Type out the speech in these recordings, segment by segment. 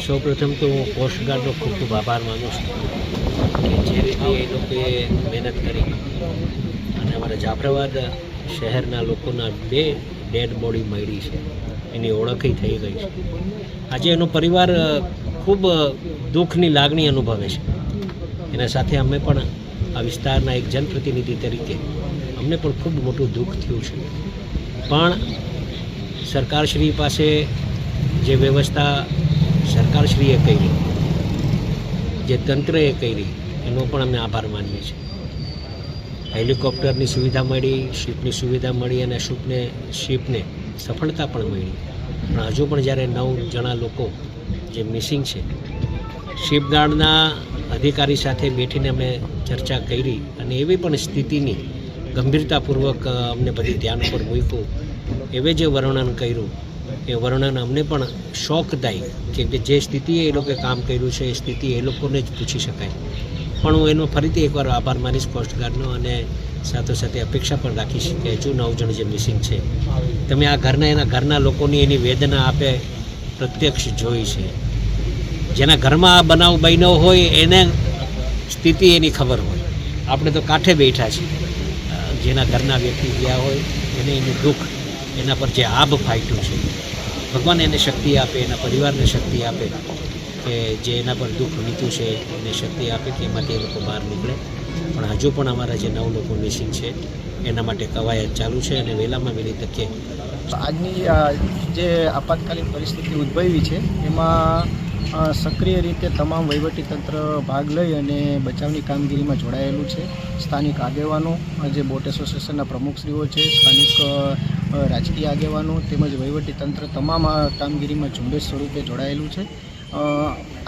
સૌપ્રથમ તો હું કોસ્ટગાર્ડનો ખૂબ ખૂબ આભાર માનું છું કે જે રીતે એ લોકોએ મહેનત કરી અને અમારા જાફરાબાદ શહેરના લોકોના 2 ડેડ બોડી મળી છે, એની ઓળખ થઈ ગઈ છે. આજે એનો પરિવાર ખૂબ દુઃખની લાગણી અનુભવે છે. એના સાથે અમે પણ આ વિસ્તારના એક જનપ્રતિનિધિ તરીકે અમને પણ ખૂબ મોટું દુઃખ થયું છે. પણ સરકારશ્રી પાસે જે વ્યવસ્થા સરકારશ્રીએ કરી, જે તંત્રએ કરી, એનો પણ અમે આભાર માનીએ છીએ. હેલિકોપ્ટરની સુવિધા મળી, શિપની સુવિધા મળી અને શિપને સફળતા પણ મળી. પણ હજુ પણ જ્યારે 9 જણા લોકો જે મિસિંગ છે, શિપગાર્ડના અધિકારી સાથે બેઠીને અમે ચર્ચા કરી અને એવી પણ સ્થિતિની ગંભીરતાપૂર્વક અમને બધી ધ્યાન પર મૂક્યું. એવે જે વર્ણન કર્યું એ વર્ણન અમને પણ શોકદાયી કે જે સ્થિતિએ એ લોકોએ કામ કર્યું છે એ સ્થિતિ એ લોકોને જ પૂછી શકાય. પણ હું એનો ફરીથી એકવાર આભાર માનીશ કોસ્ટગાર્ડનો અને સાથોસાથે અપેક્ષા પણ રાખીશ કે હજુ 9 જણ જે મિસિંગ છે, તમે આ એના ઘરના લોકોની એની વેદના આપે પ્રત્યક્ષ જોઈ છે. જેના ઘરમાં આ બનાવ બન્યો હોય એને સ્થિતિ એની ખબર હોય. આપણે તો કાંઠે બેઠા છીએ. જેના ઘરના વ્યક્તિ ગયા હોય એને એનું દુઃખ, એના પર જે આભ ફાટ્યું છે, ભગવાન એને શક્તિ આપે, એના પરિવારને શક્તિ આપે કે જે એના પર દુઃખ વીત્યું છે એને શક્તિ આપે કે એમાંથી એ લોકો બહાર નીકળે. પણ હજુ પણ અમારા જે 9 લોકો મિસિંગ છે એના માટે કવાયત ચાલુ છે અને વહેલામાં વહેલી તકે આજની જે આપાતકાલીન પરિસ્થિતિ ઉદ્ભવી છે એમાં સક્રિય રીતે તમામ વહીવટીતંત્ર ભાગ લઈ અને બચાવની કામગીરીમાં જોડાયેલું છે. સ્થાનિક આગેવાનો, જે બોટ એસોસિએશનના પ્રમુખશ્રીઓ છે, સ્થાનિક રાજકીય આગેવાનો તેમજ વહીવટીતંત્ર તમામ આ કામગીરીમાં ઝુંબેશ સ્વરૂપે જોડાયેલું છે.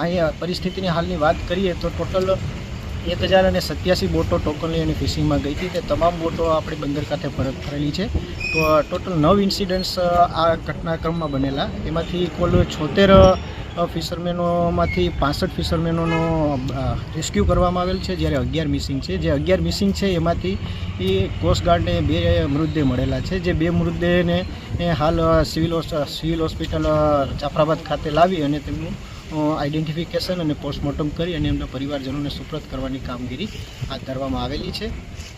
અહીંયા પરિસ્થિતિની હાલની વાત કરીએ તો ટોટલ 1087 બોટો ટોકન લઈ અને ફિશિંગમાં ગઈ હતી. તે તમામ બોટો આપણી બંદર કાંઠે પરત ફરેલી છે. તો ટોટલ 9 ઇન્સિડન્ટ્સ આ ઘટનાક્રમમાં બનેલા. એમાંથી કુલ 76 ફિશરમેનોમાંથી 65 ફિશરમેનોનો રેસ્ક્યુ કરવામાં આવેલ છે, જ્યારે 11 મિસિંગ છે. જે 11 મિસિંગ છે એમાંથી કોસ્ટગાર્ડને 2 મૃતદેહ મળેલા છે. જે 2 મૃતદેહને હાલ સિવિલ હોસ્પિટલ જાફરાબાદ ખાતે લાવી અને તેમનું આઈડેન્ટિફિકેશન અને પોસ્ટમોર્ટમ કરી અને એમના પરિવારજનોને સુપ્રત કરવાની કામગીરી હાથ ધરવામાં આવેલી છે.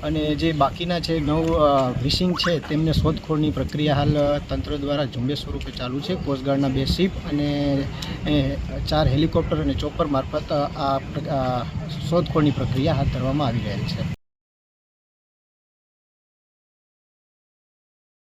અને જે બાકીના છે 9 મિસિંગ છે તેમને શોધખોળની પ્રક્રિયા હાલ તંત્ર દ્વારા ઝુંબેશ સ્વરૂપે ચાલુ છે. કોસ્ટગાર્ડના 2 શિપ અને 4 હેલિકોપ્ટર અને ચોપર મારફત આ શોધખોળની પ્રક્રિયા હાથ ધરવામાં આવી રહેલ છે.